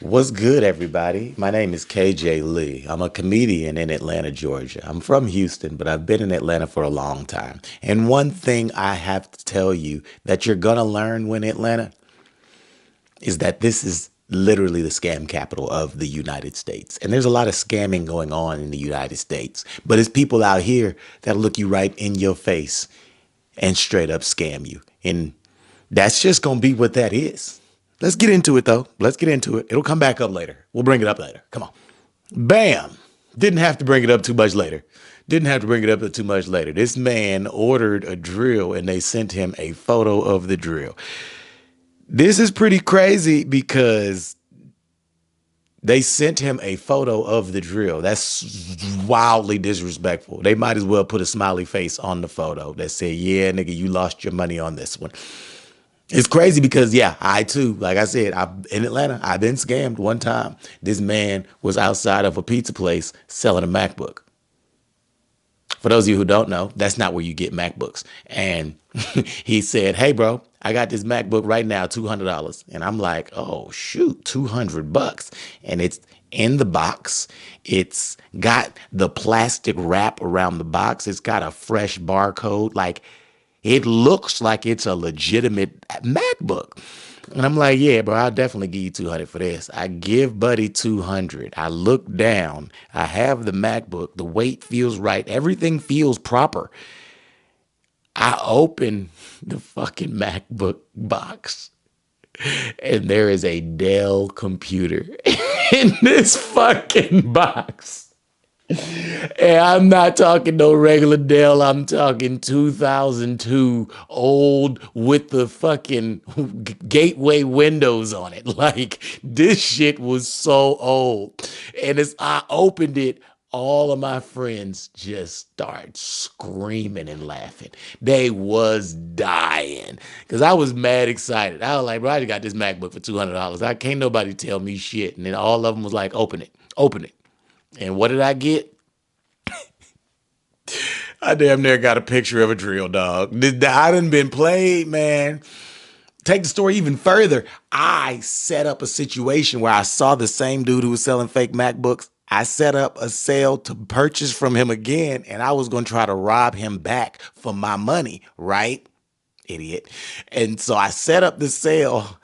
What's good, everybody? My name is KJ Lee. I'm a comedian in Atlanta, Georgia. I'm from Houston, but I've been in Atlanta for a long time. And one thing I have to tell you that you're going to learn when in Atlanta is that this is literally the scam capital of the United States. And there's a lot of scamming going on in the United States. But it's people out here that look you right in your face and straight up scam you. And that's just going to be what that is. Let's get into it, though. Let's get into it. It'll come back up later. We'll bring it up later. Come on. Bam. Didn't have to bring it up too much later. Didn't have to bring it up too much later. This man ordered a drill and they sent him a photo of the drill. This is pretty crazy because they sent him a photo of the drill. That's wildly disrespectful. They might as well put a smiley face on the photo that said, yeah, nigga, you lost your money on this one. It's crazy because, yeah, I too, like I said, in Atlanta, I've been scammed one time. This man was outside of a pizza place selling a MacBook. For those of you who don't know, that's not where you get MacBooks. And he said, hey, bro, I got this MacBook right now, $200. And I'm like, oh, shoot, $200. And it's in the box. It's got the plastic wrap around the box. It's got a fresh barcode. Like, it looks like it's a legitimate MacBook. And I'm like, yeah, bro, I'll definitely give you 200 for this. I give buddy 200. I look down. I have the MacBook. The weight feels right. Everything feels proper. I open the fucking MacBook box and there is a Dell computer in this fucking box. And I'm not talking no regular Dell. I'm talking 2002 old with the fucking gateway windows on it. Like, this shit was so old. And as I opened it, all of my friends just start screaming and laughing. They was dying because I was mad excited. I was like, bro, I just got this MacBook for $200. I can't nobody tell me shit. And then all of them was like, open it, open it. And what did I get? I damn near got a picture of a drill, dog. I done been played, man. Take the story even further. I set up a situation where I saw the same dude who was selling fake MacBooks. I set up a sale to purchase from him again, and I was going to try to rob him back for my money, right? Idiot. And so I set up the sale.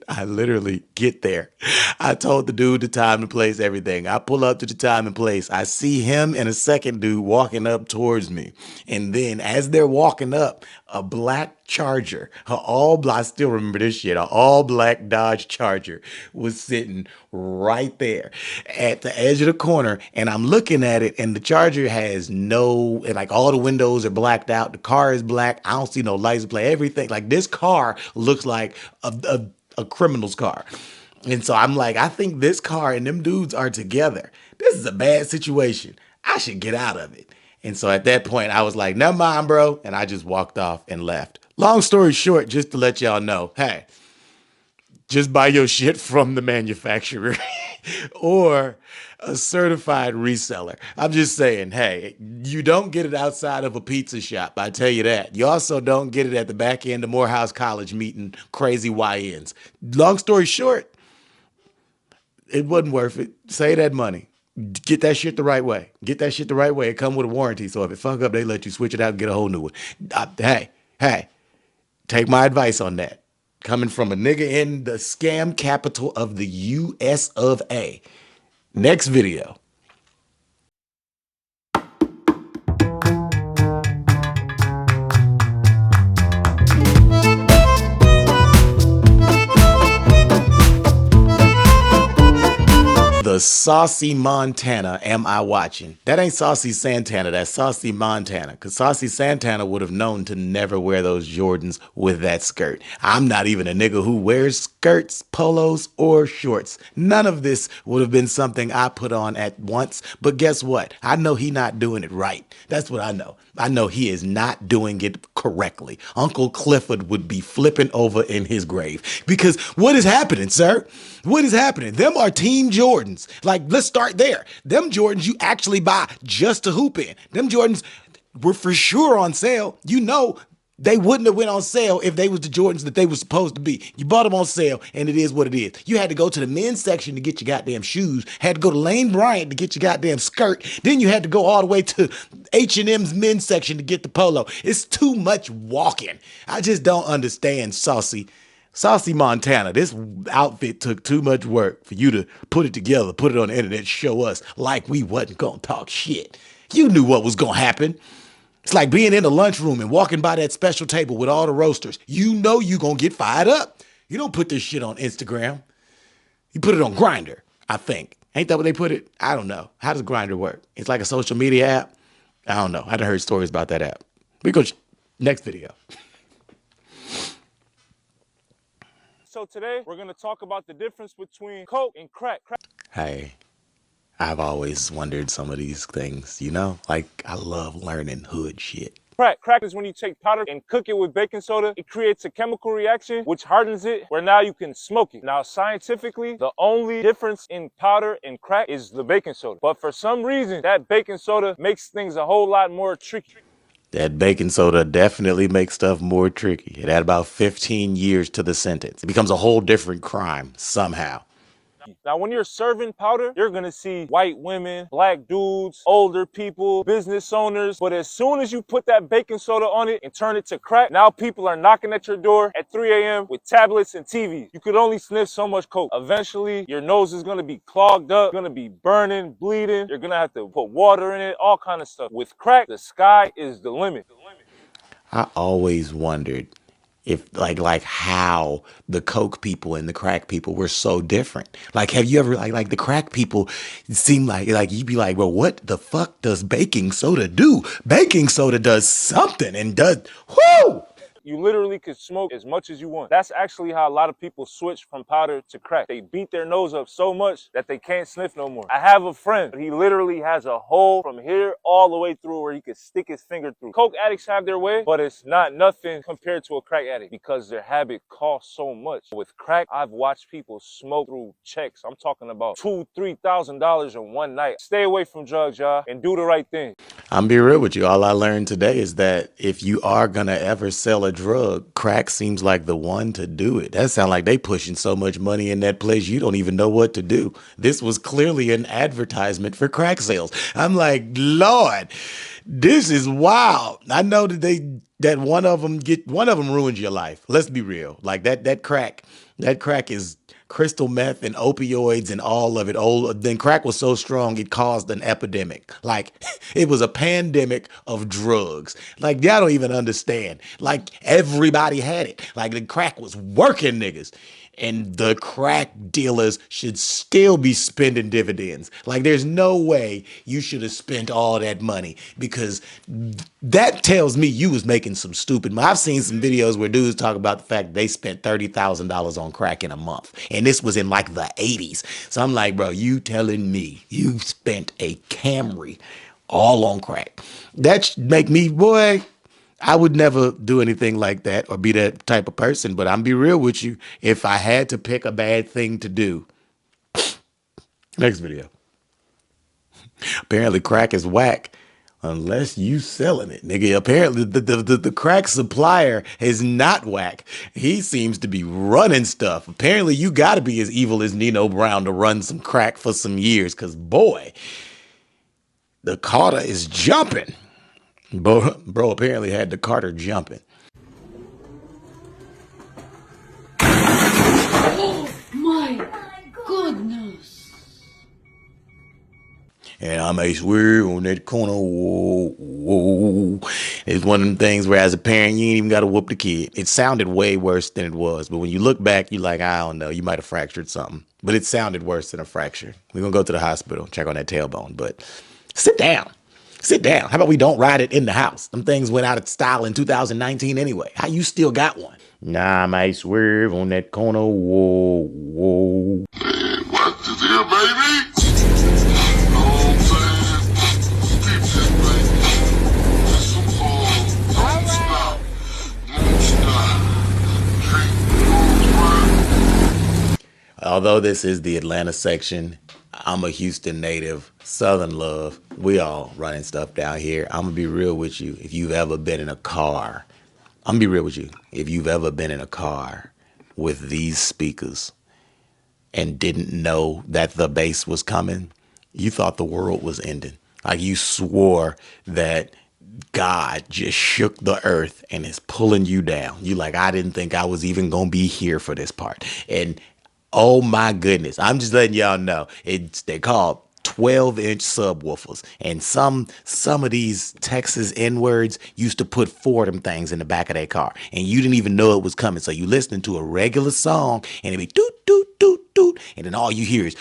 I literally get there. I told the dude the time and place, everything. I pull up to the time and place. I see him and a second dude walking up towards me. And then as they're walking up, a black Charger, I still remember this shit, an all black Dodge Charger was sitting right there at the edge of the corner. And I'm looking at it and the Charger has like all the windows are blacked out. The car is black. I don't see no lights play, everything. Like this car looks like a criminal's car. And so I'm like, I think this car and them dudes are together. This is a bad situation. I should get out of it. And so at that point, I was like, never mind, bro. And I just walked off and left. Long story short, just to let y'all know, hey, just buy your shit from the manufacturer or a certified reseller. I'm just saying, hey, you don't get it outside of a pizza shop. I tell you that. You also don't get it at the back end of Morehouse College meeting crazy YNs. Long story short, it wasn't worth it. Save that money. Get that shit the right way. Get that shit the right way. It come with a warranty. So if it fuck up, they let you switch it out and get a whole new one. Hey, take my advice on that. Coming from a nigga in the scam capital of the US of A. Next video. The Saucy Montana am I watching? That ain't Saucy Santana, that's Saucy Montana. Because Saucy Santana would have known to never wear those Jordans with that skirt. I'm not even a nigga who wears skirts, polos, or shorts. None of this would have been something I put on at once. But guess what? I know he not doing it right. That's what I know. I know he is not doing it correctly. Uncle Clifford would be flipping over in his grave. Because what is happening, sir? What is happening? Them are Team Jordans. Like, let's start there. Them Jordans you actually buy just to hoop in. Them Jordans were for sure on sale. You know, They wouldn't have went on sale if they was the Jordans that they were supposed to be. You bought them on sale, and it is what it is. You had to go to the men's section to get your goddamn shoes. Had to go to Lane Bryant to get your goddamn skirt. Then you had to go all the way to H&M's men's section to get the polo. It's too much walking. I just don't understand, Saucy Montana. This outfit took too much work for you to put it together, put it on the internet, show us like we wasn't gonna talk shit. You knew what was gonna happen. It's like being in the lunchroom and walking by that special table with all the roasters. You know you gonna get fired up. You don't put this shit on Instagram. You put it on Grindr, I think. Ain't that what they put it? I don't know. How does Grindr work? It's like a social media app? I don't know. I done heard stories about that app. We go next video. So today we're gonna talk about the difference between coke and crack. Hey, I've always wondered some of these things, you know? Like, I love learning hood shit. Crack is when you take powder and cook it with baking soda. It creates a chemical reaction which hardens it, where now you can smoke it. Now, scientifically, the only difference in powder and crack is the baking soda. But for some reason, that baking soda makes things a whole lot more tricky. That baking soda definitely makes stuff more tricky. It had about 15 years to the sentence. It becomes a whole different crime somehow. Now, when you're serving powder, you're gonna see white women, black dudes, older people, business owners. But as soon as you put that baking soda on it and turn it to crack, now people are knocking at your door at 3 a.m. with tablets and TVs. You could only sniff so much coke. Eventually, your nose is gonna be clogged up, gonna be burning, bleeding. You're gonna have to put water in it, all kind of stuff. With crack, the sky is the limit. I always wondered if like how the coke people and the crack people were so different. Like, have you ever like the crack people seem like you'd be like, well, what the fuck does baking soda do? Baking soda does something and does whoo. You literally could smoke as much as you want. That's actually how a lot of people switch from powder to crack. They beat their nose up so much that they can't sniff no more. I have a friend, he literally has a hole from here all the way through where he could stick his finger through. Coke addicts have their way, but it's not nothing compared to a crack addict because their habit costs so much. With crack, I've watched people smoke through checks. I'm talking about $2,000-$3,000 in one night. Stay away from drugs, y'all, and do the right thing. I'm be real with you. All I learned today is that if you are gonna ever sell a drug, crack seems like the one to do it. That sounds like they pushing so much money in that place you don't even know what to do. This was clearly an advertisement for crack sales. I'm like, Lord, this is wild. I know that one of them ruins your life. Let's be real. Like that crack is crystal meth and opioids and all of it. Then crack was so strong it caused an epidemic. Like it was a pandemic of drugs. Like y'all don't even understand. Like everybody had it. Like the crack was working niggas. And the crack dealers should still be spending dividends. Like there's no way you should have spent all that money because that tells me you was making some stupid money. I've seen some videos where dudes talk about the fact they spent $30,000 on crack in a month. And this was in like the 80s. So I'm like, bro, you telling me you spent a Camry all on crack? That should make me, boy, I would never do anything like that or be that type of person, but I'm be real with you. If I had to pick a bad thing to do, next video. Apparently crack is whack unless you selling it, nigga. Apparently the crack supplier is not whack. He seems to be running stuff. Apparently you gotta be as evil as Nino Brown to run some crack for some years, cause boy, the Carter is jumping. Bro apparently had the Carter jumping. Oh my goodness. And I may swear on that corner, whoa, whoa. It's one of them things where as a parent, you ain't even got to whoop the kid. It sounded way worse than it was. But when you look back, you're like, I don't know, you might have fractured something. But it sounded worse than a fracture. We're going to go to the hospital, check on that tailbone. But sit down. Sit down. How about we don't ride it in the house? Them things went out of style in 2019 anyway. How you still got one? Nah, I might swerve on that corner. Whoa, whoa. Man, what is here, baby? You know what I'm saying? Keep this, baby. Just some don't stop. Don't stop. Drink, Although this is the Atlanta section, I'm a Houston native, Southern love. We all running stuff down here. I'm going to be real with you. If you've ever been in a car I'm gonna be real with you. If you've ever been in a car with these speakers and didn't know that the bass was coming, you thought the world was ending. Like you swore that God just shook the earth and is pulling you down. You like, I didn't think I was even gonna be here for this part. And oh my goodness, I'm just letting y'all know. They called 12-inch subwoofers. And some of these Texas N-words used to put four of them things in the back of their car. And you didn't even know it was coming. So you listening to a regular song and it'd be doot, doot, doot, doot. And then all you hear is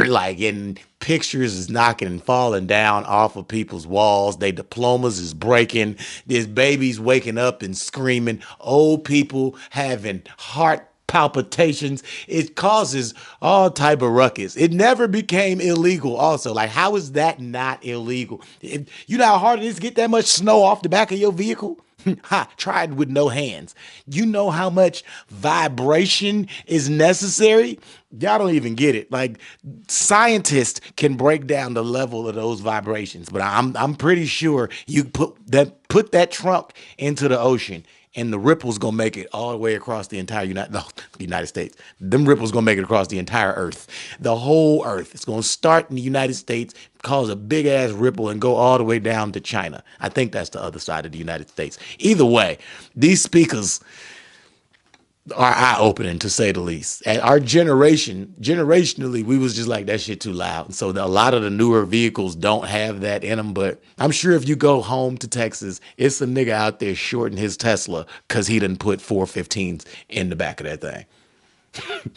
like, and pictures is knocking and falling down off of people's walls. Their diplomas is breaking. There's babies waking up and screaming. Old people having heart palpitations. It causes all type of ruckus. It never became illegal also. Like, how is that not illegal? You know how hard it is to get that much snow off the back of your vehicle? Ha, tried with no hands. You know how much vibration is necessary? Y'all don't even get it. Like, scientists can break down the level of those vibrations, but I'm pretty sure you put that trunk into the ocean and the ripples gonna make it all the way across the entire United States. Them ripples gonna make it across the entire earth. The whole earth. It's gonna start in the United States, cause a big ass ripple and go all the way down to China. I think that's the other side of the United States. Either way, these speakers are eye opening to say the least. And our generationally, we was just like that shit too loud. So a lot of the newer vehicles don't have that in them. But I'm sure if you go home to Texas, it's a nigga out there shorting his Tesla because he done put 415s in the back of that thing.